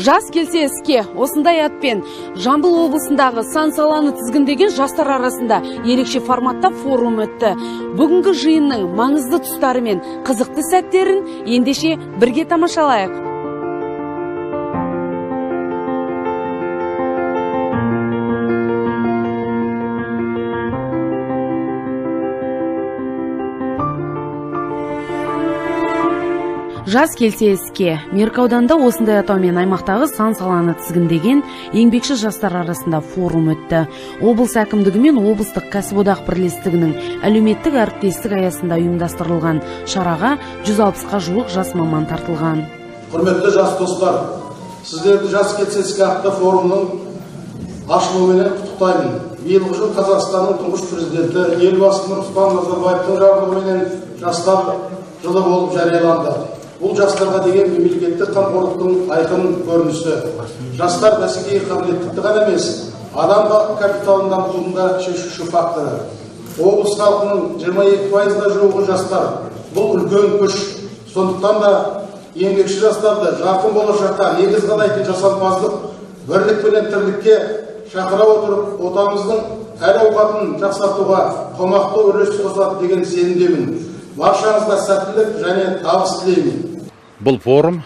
Жас келсе іске, осындай атпен Жамбыл облысындағы сан саланы тізгіндеген жастар арасында ерекше форматта форум өтті. Бүгінгі жиынның маңызды тұстары мен қызықты сәттерін ендеше бірге тамашалайық. Жас келсе іске. Меркі ауданында осындай атаумен аймақтағы сан саланы тізгіндеген еңбекші жастар арасында форум өтті. Облыс әкімдігі мен облыстық кәсіподақ бірлестігінің әлеуметтік әріптестік аясында ұйымдастырылған шараға 160-қа жуық жас маман тартылған. Құрметті жас достар, сіздерді жас келсе іске атты форумның ашылуымен құттықтаймын. Биылғы жыл Қазақстанның тұңғыш президенті елбасы Нұрсұлтан Назарбаевтың жарлығымен жастар жылы болып жарияланды. Бұл жастарға деген мемлекеттік қамқорлықтың айқын көрінісі. Жастар бәсекеге қабілеттілікті ғана емес, адам капиталын дамытудың шешуші факторы. Облыс халқының 22%-на жуығы жастар. Бұл үлкен күш. Сондықтан да еңбекші жастарды жарқын болашаққа негіз қалайтын жасампаздық, бірлік пен тірлікке шақыра отырып, отанымыздың әл-ауқатын жақсартуға қомақты үлес қосады деген сенімдемін. Баршаңызға сәттілік және табыс тілеймін. Бұл форум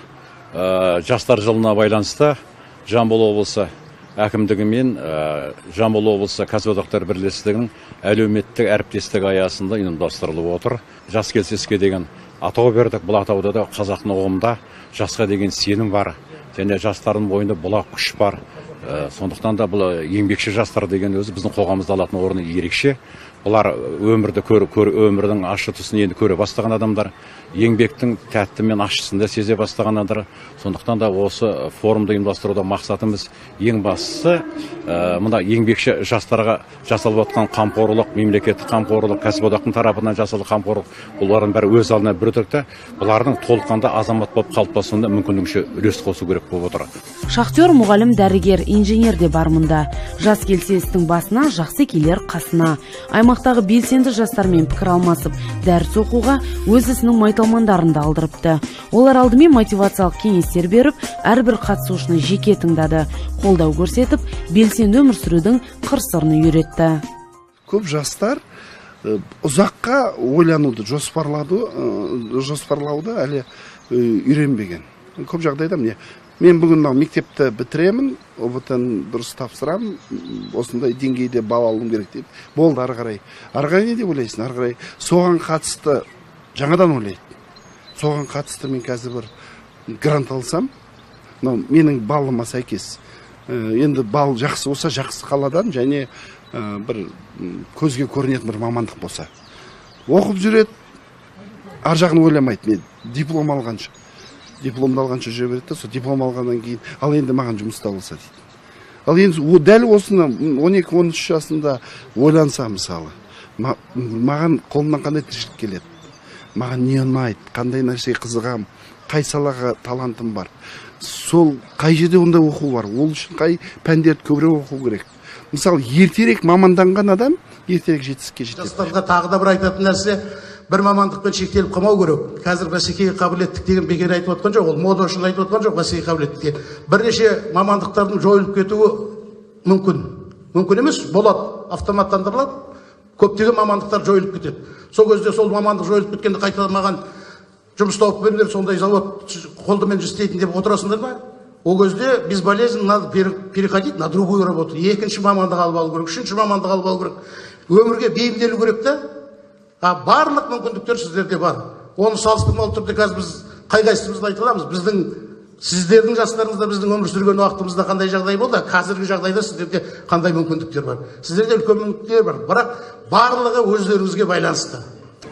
жастар жылына байланысты Жамбыл облысы әкімдігі мен Жамбыл облысы кәсіподақтар бірлестігінің әлеуметтік әріптестік аясында ұйымдастырылып отыр. Жас келсе іске деген атау бердік. Бұл атауда да қазақтың ұғымында жасқа деген сенім бар және жастардың бойында бұлақ күш бар. Сондықтан да бұл еңбекші жастар деген өзі біздің қоғамымызда алатын орны ерекше. Бұлар өмірдің ащы тұсын енді көре бастаған адамдар, еңбектің тәтті мен ащысын да сезе бастаған адамдар. Сондықтан да осы форумды ұйымдастыруда мақсатымыз ең бастысы мына еңбекші жастарға жасалып жатқан қамқорлық, мемлекеттік қамқорлық, кәсіподақтың тарапынан жасалған қамқорлық, бұлардың бәрі өз алдына бір өтірікті, бұлардың толыққанды азамат болып қалыптасуына мүмкіндігінше үлес қосу керек болып отыр. Шахтер, мұғалім, дәрігер, инженер де бар мұнда. Жас келсе істің басына, жақсы келер қасына. Аймақтағы белсенді жастармен пікір алмасып, дәріс оқуға өз ісінің майталмандарын да алдырыпты. Олар алдымен мотивациялық кеңестер беріп, әрбір қатысушыны жеке тыңдады, қолдау көрсетіп, белсенді өмір сүрудің қыр-сырын үйретті. Көп жастар ұзаққа ойлануды, жоспарлауды әлі үйренбеген. Көп жағдайда мен бүгін мектепті бітіремін, ұбытын дұрыс тапсырам, осындай деңгейде бал алуым керек деп. Болды, ары қарай не деп ойлайсың? Ары қарай соған қатысты жаңадан ойлайды. Соған қатысты мен қазір бір грант алсам, менің балыма сәйкес. Енді бал жақсы болса, жақсы қаладан және бір көзге көрінетін бір мамандық болса. Оқып жүреді, ар жағын ойламайды, мен диплом алғанша. Дипломды алғанша жүре береді, сол диплом алғаннан кейін, ал енді маған жұмыста болса дейді. Ал енді дәл осыны 12-13 жасында ойланса мысалы, маған қолымнан қандай тіршілік келеді, маған не ұнайды, қандай нәрсеге қызығам, қай салаға талантым бар, сол қай жерде онда оқу бар, ол үшін қай пәндерді көбірек оқу керек. Мысалы, ертерек маманданған адам ертерек жетістікке жетеді. Жастарға тағы да бір айтатын нәрсе, бір мамандықпен шектеліп қалмау керек. Қазір бәсекеге қабілеттік деген бекер айтып отқан жоқ, ол мода үшін айтып отқан жоқ бәсекеге қабілеттікке. Бірнеше мамандықтардың жойылып кетуі мүмкін. Мүмкін емес, болады, автоматтандырылады. Көптеген мамандықтар жойылып кетеді. Сол кезде сол мамандық жойылып кеткенде қайтадан маған жұмыс тауып беріңдер, сондай завод қолдымен істейтін деп отырасыңдар ма? Ол кезде безболезненно надо переходить на другую работу. Екінші мамандық алып алу керек, үшінші мамандық алып алу керек. Өмірге бейімделу керек та. Барлық мүмкіндіктер сіздерде бар. Оны салыстырмалы түрде қазір біз қай-қайсымызды айта аламыз. Біздің сіздердің жастарыңызда біздің өмір сүрген уақытымызда қандай жағдай болды, қазіргі жағдайда сіздерде қандай мүмкіндіктер бар. Сіздерде үлкен мүмкіндіктер бар, бірақ барлығы өздеріңізге байланысты.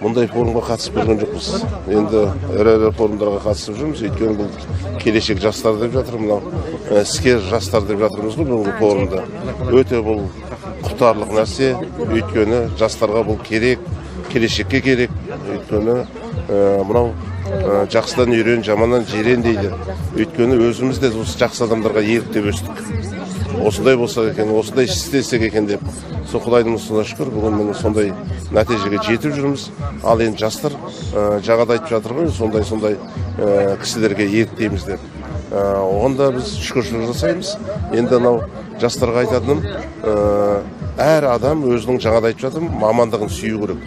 Мұндай форумға қатысып көрген жоқпыз. Енді ірі форумдарға қатысып жүрміз. Өйткені бұл келешек жастар деп жатыр, мынау іскер жастар деп жатырмыз ғой бұл форумда. Өте бұл құптарлық нәрсе. Өйткені жастарға бұл керек, келешекке керек. Өйткені мынау жақсыдан үйрен, жаманнан жирен дейді. Өйткені өзіміз де осы жақсы адамдарға еліктеп өстік. Осындай болса екен, осындай істесек екен деп. Сол Құдайдың ұсынысына шүкір, бүгін міне сондай нәтижеге жетіп жүрміз. Ал енді жастар жағада айтып жатыр ғой, сондай кісілерге еліктейміз деп. оған да біз шүкіршілік жасаймыз. Енді анау жастарға айтатыным, әр адам өзінің жаңада айтып жатырмын, мамандығын сүю керек.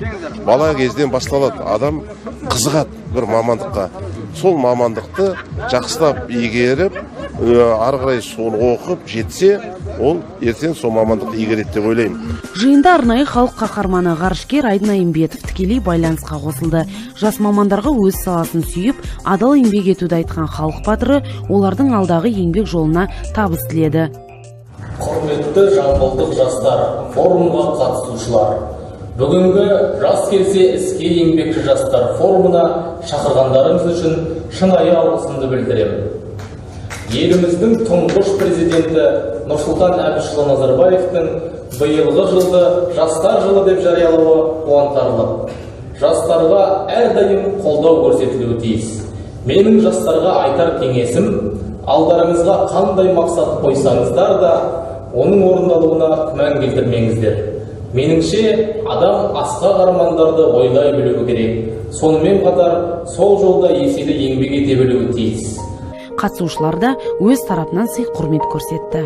Бала кезден басталады, адам қызығады бір мамандыққа. Сол мамандықты жақсылап игеріп, ары қарай соны оқып жетсе, ол ертең сол мамандықты игереді деп ойлаймын. Жиында арнайы халық қаһарманы ғарышкер Айдын Айымбетов тікелей байланысқа қосылды. Жас мамандарға өз саласын сүйіп, адал еңбек етуді айтқан халық батыры олардың алдағы еңбек жолына табыс тіледі. Құрметті жамбылдық жастар, форумға қатысушылар, бүгінгі жас келсе іске еңбекші жастар форумына шақырғандарыңыз үшін шынайы алғысымды білдіремін. Еліміздің тұңғыш президенті Нұрсұлтан Әбішұлы Назарбаевтың биылғы жылды жастар жылы деп жариялауы қуантарлық. Жастарға әрдайым қолдау көрсетілуі тиіс. Менің жастарға айтар кеңесім, алдарыңызға қандай мақсат қойсаңыздар да, оның орындалуына күмән келтірмеңіздер. Меніңше, адам асқақ армандарды ойлай білуі керек. Сонымен қатар, сол жолда еселі еңбек ете білуі тиіс. Қатысушылар да өз тарапынан сый құрмет көрсетті.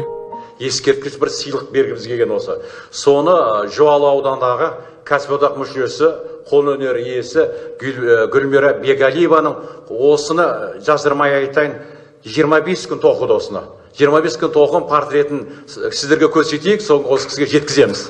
Ескерткіш бір сыйлық бергіміз келген осы. Соны Жуалы аудандағы кәсіподақ мүшесі, қолөнер иесі Гүлмира Бегалиеваның осыны жасырмай айтайын 25 күн тоқыды осыны. 25 күн тоқым портретін сіздерге көрсетейік, соң осы кісіге жеткіземіз.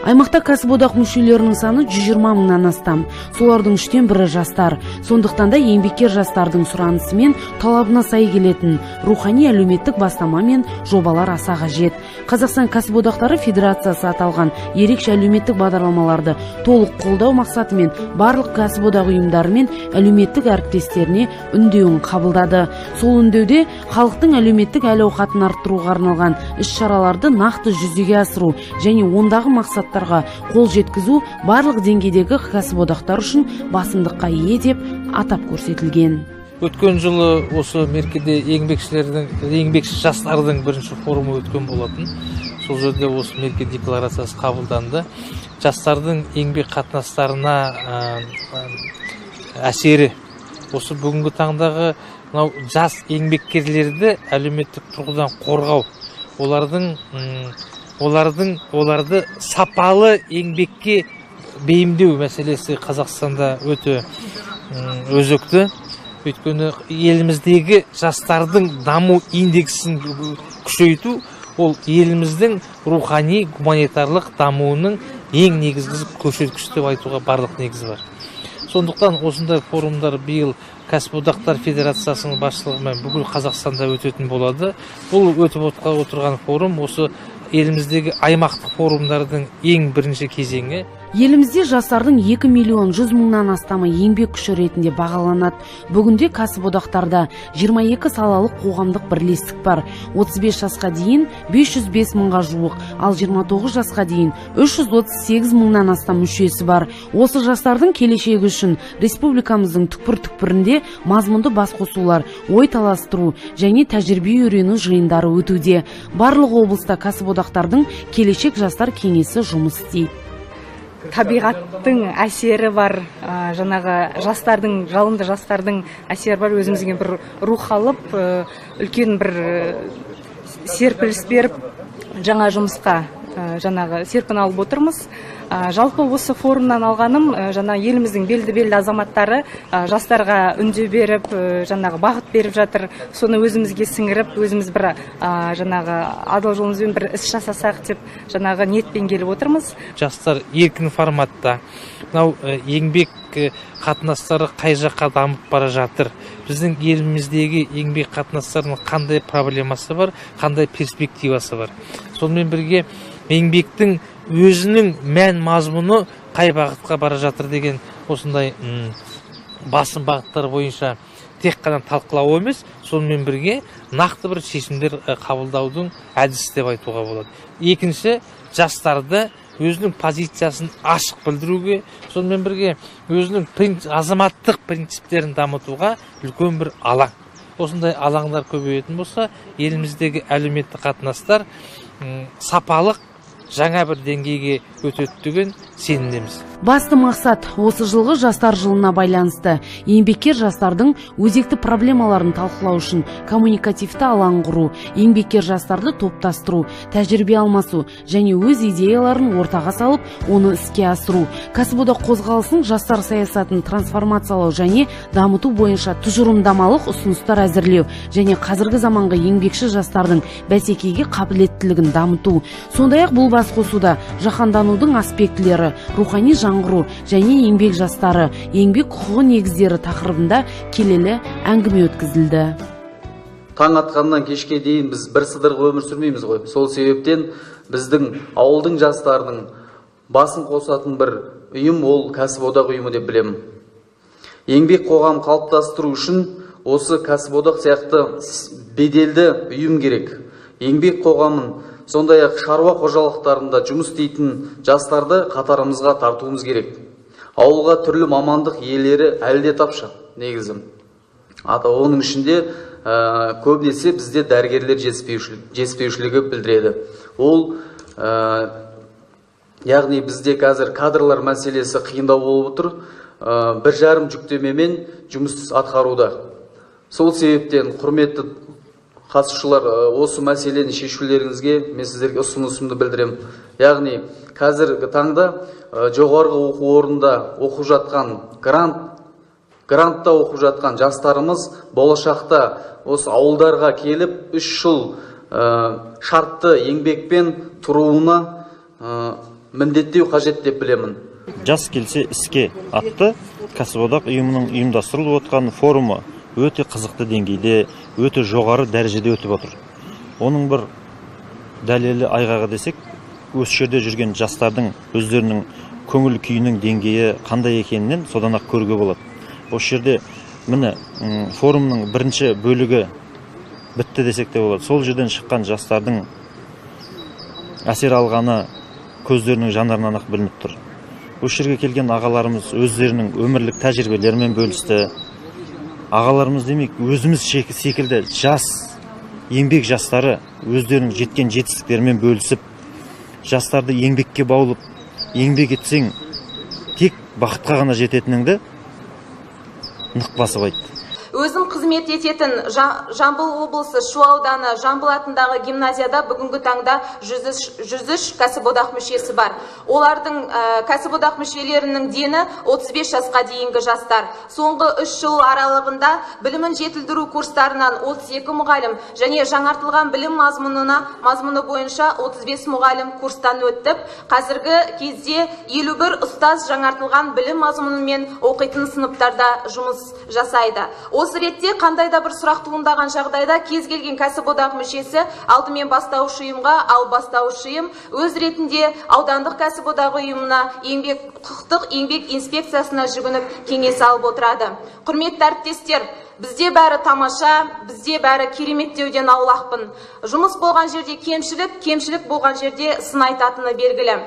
Аймақта кәсіподақ мүшелерінің саны 120 мыңнан астам. Солардың 3-тен 1-і жастар. Сондықтан да еңбеккер жастардың сұранысы мен талабына сай келетін рухани әлеуметтік бастама мен жобалар аса қажет. Қазақстан кәсіподақтары Федерациясы аталған ерекше әлеуметтік бағдарламаларды толық қолдау мақсатымен барлық кәсіподақ ұйымдары мен әлеуметтік әріптестеріне үндеуін қабылдады. Сол үндеуде халықтың әлеуметтік әл-ауқатын арттыруға арналған іс-шараларды нақты жүзеге асыру және ондағы мақсаттарға қол жеткізу барлық деңгейдегі кәсіподақтар үшін басымдыққа ие деп атап көрсетілген. Өткен жылы осы мерекеде еңбекші жастардың бірінші форумы өткен болатын. Сол жерде осы мереке декларациясы қабылданды. Жастардың еңбек қатынастарына әсері осы бүгінгі таңдағы жас еңбеккерлерді әлеуметтік тұрғыдан қорғау, оларды сапалы еңбекке бейімдеу мәселесі Қазақстанда өте өзекті. Өйткені еліміздегі жастардың даму индексін күшейту, ол еліміздің рухани гуманитарлық дамуының ең негізгі көрсеткіші деп айтуға барлық негіз бар. Сондықтан осындай форумдар биыл Кәсіподақтар Федерациясының басшылығымен бүкіл Қазақстанда өтетін болады. Бұл өтіп отырған форум осы еліміздегі аймақтық форумдардың ең бірінші кезеңі. Елімізде жастардың 2 миллион 100 мыңнан астамы еңбек күші ретінде бағаланады. Бүгінде кәсіподақтарда 22 салалық қоғамдық бірлестік бар. 35 жасқа дейін 505 мыңға жуық, ал 29 жасқа дейін 338 мыңнан астам мүшесі бар. Осы жастардың келешегі үшін республикамыздың түкпір-түкпірінде мазмұнды басқосулар, ой таластыру және тәжірибе үйрену жиындары өтуде. Барлық облыста кәсіподақтардың келешек жастар кеңесі жұмыс істейді. Табиғаттың әсері бар, жаңағы жастардың, жалынды жастардың әсері бар, өзімізге бір рух алып, үлкен бір серпіліс беріп, жаңа жұмысқа жаңағы серпін алып отырмыз. Жалпы осы форумнан алғаным, жаңа еліміздің белді азаматтары жастарға үнде беріп, жаңағы бағыт беріп жатыр. Соны өзімізге сіңіріп, өзіміз бір жаңағы адал жолымызбен бір іс жасасақ деп жаңағы ниетпен келіп отырмыз. Жастар еркін форматта, еңбек қатынастары қай жаққа дамып бара жатыр. Біздің еліміздегі еңбек қатынастарының қандай проблемасы бар, қандай перспективасы бар. Сонымен бірге еңбектің өзінің мән мазмұны қай бағытқа бара жатыр деген осындай басым бағыттар бойынша тек қана талқылау емес, сонымен бірге нақты бір шешімдер қабылдаудың әдісі деп айтуға болады. Екінші, жастарды өзінің позициясын ашық білдіруге, сонымен бірге өзінің азаматтық принциптерін дамытуға үлкен бір алаң. осындай алаңдар көбейетін болса, еліміздегі әлеуметтік қатынастар сапалық жаңа бір деңгейге өтеді деген сенімдеміз. Басты мақсат осы жылғы жастар жылына байланысты еңбеккер жастардың өзекті проблемаларын талқылау үшін коммуникативті алаң құру, еңбеккер жастарды топтастыру, тәжірибе алмасу және өз идеяларын ортаға салып, оны іске асыру, кәсіподақ қозғалысының жастар саясатын трансформациялау және дамыту бойынша тұжырымдамалық ұсыныстар әзірлеу және қазіргі заманғы еңбекші жастардың бәсекеге қабілеттілігін дамыту. Сондай-ақ бұл басқосуда жаһанданудың аспектілері, рухани жаңғыру және еңбек жастары, еңбек құқығы негіздері тақырыбында келелі әңгіме өткізілді. Таң атқаннан кешке дейін біз бір сыдырғы өмір сүрмейміз ғой. Сол себептен біздің ауылдың жастарының басын қосатын бір ұйым ол кәсіподақ ұйымы деп білемін. Еңбек қоғам қалыптастыру үшін осы кәсіподақ сияқты беделді ұйым керек. Еңбек қоғамын сондай-ақ шаруа қожалықтарында жұмыс істейтін жастарды қатарымызға тартуымыз керек. Ауылға түрлі мамандық иелері әлі де тапшы негізі. Оның ішінде көбінесе бізде дәрігерлер жетіспеушілігі білдіреді. Ол яғни бізде қазір кадрлар мәселесі қиындау болып отыр. 1,5 жүктемемен жұмыс атқаруда. Сол себептен құрметті қатысушылар, осы мәселені шешулеріңізге мен сіздерге ұсынысымды білдірем. Яғни қазіргі таңда жоғарғы оқу орнында оқып жатқан, грантта оқып жатқан жастарымыз болашақта осы ауылдарға келіп 3 жыл шартты еңбекпен тұруына міндеттеу қажет деп білемін. Жас келсе іске атты кәсіподақ ұйымының ұйымдастырылып отқан форумы өте қызықты деңгейде, өте жоғары дәрежеде өтіп отыр. Оның бір дәлелі айғағы десек, осы жерде жүрген жастардың өздерінің көңіл күйінің деңгейі қандай екенінен содан ақ көруге болады. Осы жерде міне форумның бірінші бөлігі бітті десек те болады. Сол жерден шыққан жастардың әсер алғаны көздерінің жанарынан ақ білініп тұр. Осы жерге келген ағаларымыз өздерінің өмірлік тәжірибелерімен бөлісті. Ағаларымыз демек, өзіміз секілді жас, еңбек жастары өздерінің жеткен жетістіктерімен бөлісіп, жастарды еңбекке баулып, еңбек етсең, тек бақытқа ғана жететініңді нық басып айтты. Өзім қызмет ететін Жамбыл облысы Шу ауданы Жамбыл атындағы гимназияда бүгінгі таңда 103 кәсіподақ мүшесі бар. Олардың кәсіподақ мүшелерінің дені 35 жасқа дейінгі жастар. Соңғы 3 жыл аралығында білімін жетілдіру курстарынан 32 мұғалім және жаңартылған білім мазмұны бойынша 35 мұғалім курстан өттіп, қазіргі кезде 51 ұстаз жаңартылған білім мазмұнымен оқитын сыныптарда жұмыс жасайды. Осы ретте қандай да бір сұрақ туындаған жағдайда кез келген кәсіподақ мүшесі алдымен бастауыш ұйымға, ал бастауыш ұйым өз ретінде аудандық кәсіподақ ұйымына, құқықтық еңбек инспекциясына жүгініп кеңес алып отырады. Құрметті әріптестер, бізде бәрі тамаша, бізде бәрі кереметтеуден аулақпын. Жұмыс болған жерде кемшілік болған жерде сын айтатыны белгілі.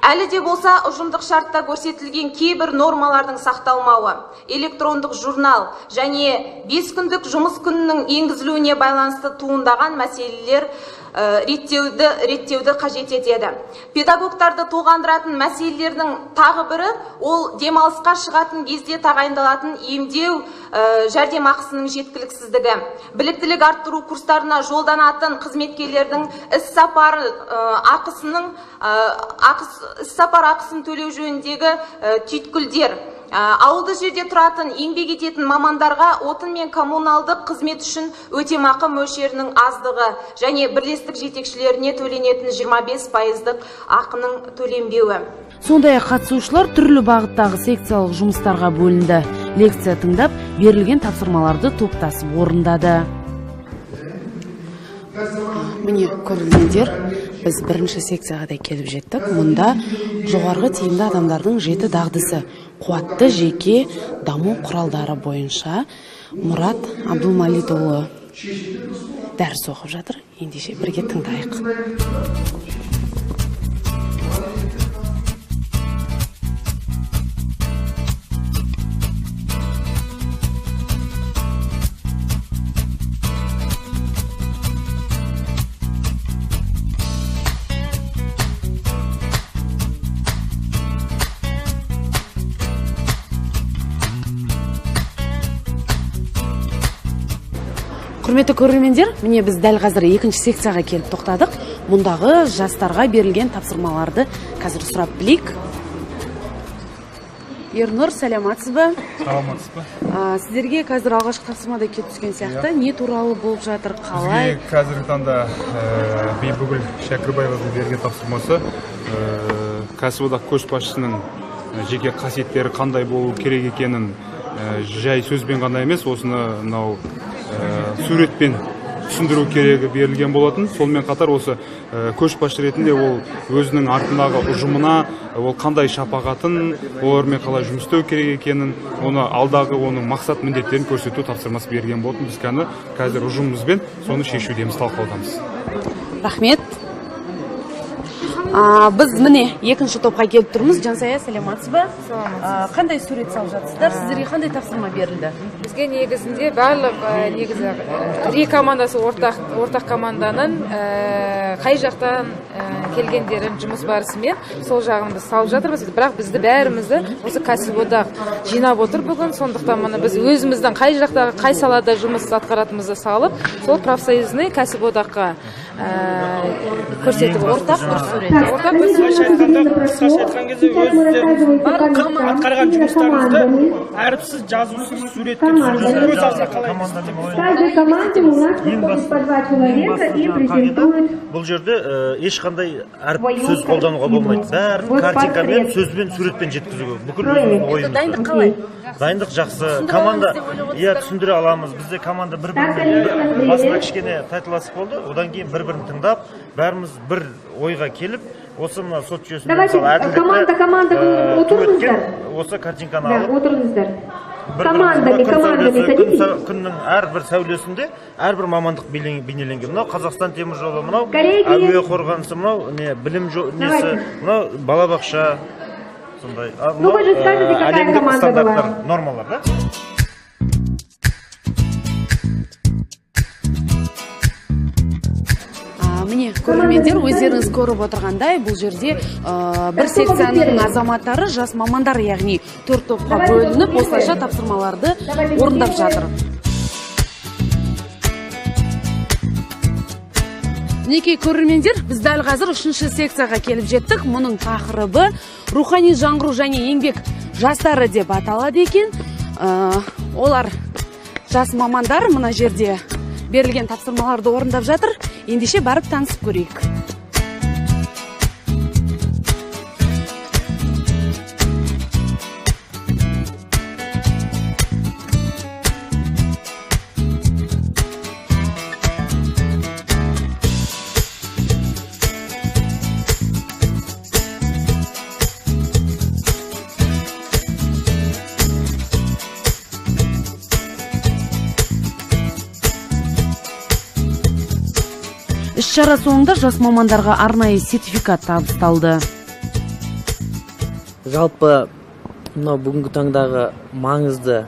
Әлі де болса ұжымдық шартта көрсетілген кейбір нормалардың сақталмауы, электрондық журнал және 5 күндік жұмыс күнінің енгізілуіне байланысты туындаған мәселелер реттеуді қажет етеді. Педагогтарды толғандыратын мәселелердің тағы бірі ол демалысқа шығатын кезде тағайындалатын емдеу жәрдемақысының жеткіліксіздігі. Біліктілік арттыру курстарына жолданатын қызметкерлердің іс-сапар ақысын төлеу жөніндегі түйткілдер. Ауылды жерде тұратын, еңбек ететін мамандарға отын мен коммуналдық қызмет үшін өтемақы мөлшерінің аздығы және бірлестік жетекшілеріне төленетін 25% ақының төленбеуі. Сондай-ақ қатысушылар түрлі бағыттағы секциялық жұмыстарға бөлінді. Лекция тыңдап, берілген тапсырмаларды топтасып орындады. Міне көрілгендер, біз бірінші секцияға да келіп жеттік. Мұнда жоғарғы тиімді адамдардың 7 дағдысы, қуатты жеке даму құралдары бойынша Мұрат Абдулмалитұлы дәріс оқып жатыр. Ендеше бірге тыңдайық. Құрметті көрермендер, міне біз дәл қазір екінші секцияға келіп тоқтадық. Мұндағы жастарға берілген тапсырмаларды қазір сұрап білейік. Ернұр, сәлематсыз ба? Саламатсыз ба? Сіздерге қазір алғашқы тапсырмада келіп түскен сияқты, не туралы болып жатыр, қалай? Бізге қазіргі таңда Бибігүл Шәкірбаеваның берген тапсырмасы кәсіподақ көшбасшысының жеке қасиеттері қандай болу керек екенін жай сөзбен ғана емес, осыны мынау суретпен түсіндіру керегі берілген болатын. Сонымен қатар осы көшбасшы ретінде ол өзінің артындағы ұжымына ол қандай шапағатын, олармен қалай жұмыс істеу керек екенін, оны алдағы оның мақсат міндеттерін көрсету тапсырмасы берген болатын. Біз қазір ұжымымызбен соны шешудеміз, талқылаудамыз. Рахмет. Біз міне екінші топқа келіп тұрмыз. Жансая, сәлематсыз ба? Қандай сурет салып жатсыздар? Сіздерге қандай тапсырма берілді? Бізге негізінде барлық три командасы ортақ команданың қай жақтан келгендерін жұмыс барысымен сол жағын біз салып жатырмыз. Бірақ бізді бәрімізді осы кәсіподақ жинап отыр бүгін. Сондықтан мына біз өзіміздің қай жақтағы қай салада жұмыс атқаратынымызды салып, сол профсоюзный кәсіподаққа көрсетіп ортақ бір сурет. Қысқаша айтқан кезде өздеріңіздің атқарған жұмыстарыңызды әріпсіз, жазусыз, суретке түсіріп өз арзы қалай бұл жерде ешқандай әріп сөз қолдануға болмайды. Бәрін картинкамен, сөзбен, суретпен жеткізуге. Бүкіл өзіміздің ойымыз. Дайындық қалай? Дайындық жақсы. Команда, түсіндіре аламыз. Бізде команда бір-біріне басына кішкене тайтыласып болды. Одан кейін бір-бірін тыңдап, бәріміз бір ойға келіп, осы мына сот жүйесінде мысалы әділдікті осы картинканы алып күннің әрбір сәулесінде әрбір мамандық бейнеленген. Мынау Қазақстан темір жолы, мынау әуе қорғанысы, мынау білім несі, мынау балабақша, сондай әлемдік стандарттар, нормалар, да? Міне, көрермендер, өздеріңіз көріп отырғандай, бұл жерде бір секцияның азаматтары, жас мамандар, яғни 4 топқа бөлініп, осылайша тапсырмаларды орындап жатыр. Мінекей көрермендер, біз дәл қазір 3-ші секцияға келіп жеттік. Мұның тақырыбы рухани жаңғыру және еңбек жастары деп аталады екен. Олар жас мамандар мына жерде берілген тапсырмаларды орындап жатыр. Ендеше барып танысып көрейік. Іс-шара соңында жас мамандарға арнайы сертификат табысталды. Жалпы, мынау бүгінгі таңдағы маңызды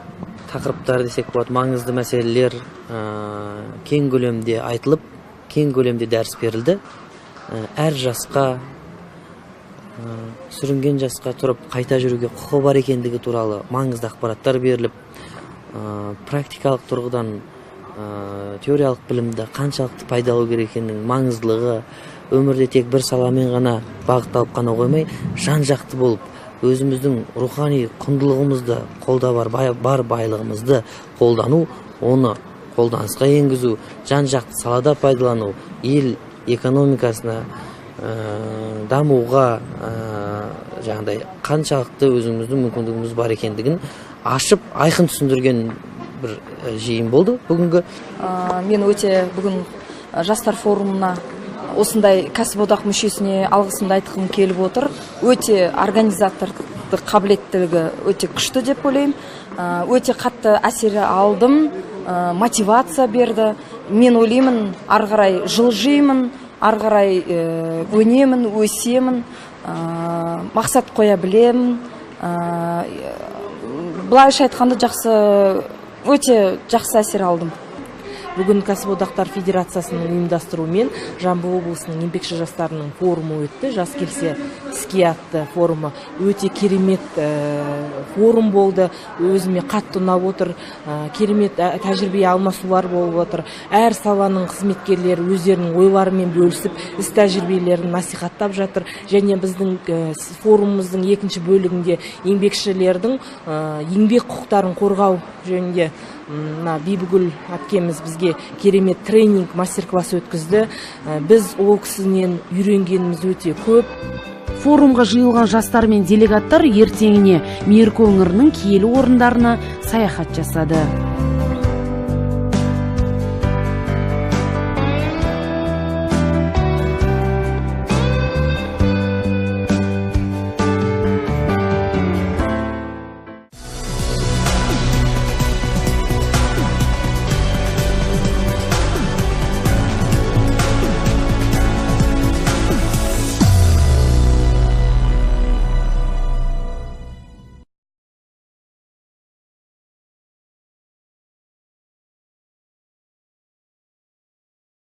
тақырыптар десек болады, маңызды мәселелер кең көлемде айтылып, кең көлемде дәріс берілді. Әр жасқа, сүрінген жасқа тұрып қайта жүруге құқы бар екендігі туралы маңызды ақпараттар беріліп, практикалық тұрғыдан теориялық білімді қаншалықты пайдалу керек екенінің маңыздылығы, өмірде тек бір саламен ғана бағытталып қана қоймай, жан-жақты болып, өзіміздің рухани құндылығымызды, қолда бар байлығымызды қолдану, оны қолданысқа енгізу, жан-жақты салада пайдалану, ел экономикасына дамуға жаңағыдай қаншалықты өзіміздің мүмкіндігіміз бар екендігін ашып, айқын түсіндірген бір жиын болды бүгінгі. Мен өте бүгін жастар форумына осындай кәсіподақ мүшесіне алғысымды айтқым келіп отыр. Өте организатордық қабілеттілігі өте күшті деп ойлаймын. Өте қатты әсері алдым, мотивация берді. Мен ойлаймын, ары қарай жылжимын, ары қарай өнемін, өсемін, мақсат қоя білемін. Былайша айтқанда өте жақсы әсер алдым. Бүгін кәсіподақтар федерациясының ұйымдастыруымен Жамбыл облысының еңбекші жастарының форумы өтті. Жас келсе іске атты форумы өте керемет форум болды. Өзіме қатты ұнап отыр. Керемет тәжірибе алмасулар болып отыр. Әр саланың қызметкерлері өздерінің ойларымен бөлісіп, іс тәжірибелерін насихаттап жатыр. Және біздің форумымыздың екінші бөлігінде еңбекшілердің еңбек құқықтарын қорғау жөнінде Бибігүл әпкеміз бізге керемет тренинг, мастер-класс өткізді. Біз ол кісінен үйренгеніміз өте көп. Форумға жиылған жастар мен делегаттар ертеңіне Меркі өңірінің киелі орындарына саяхат жасады.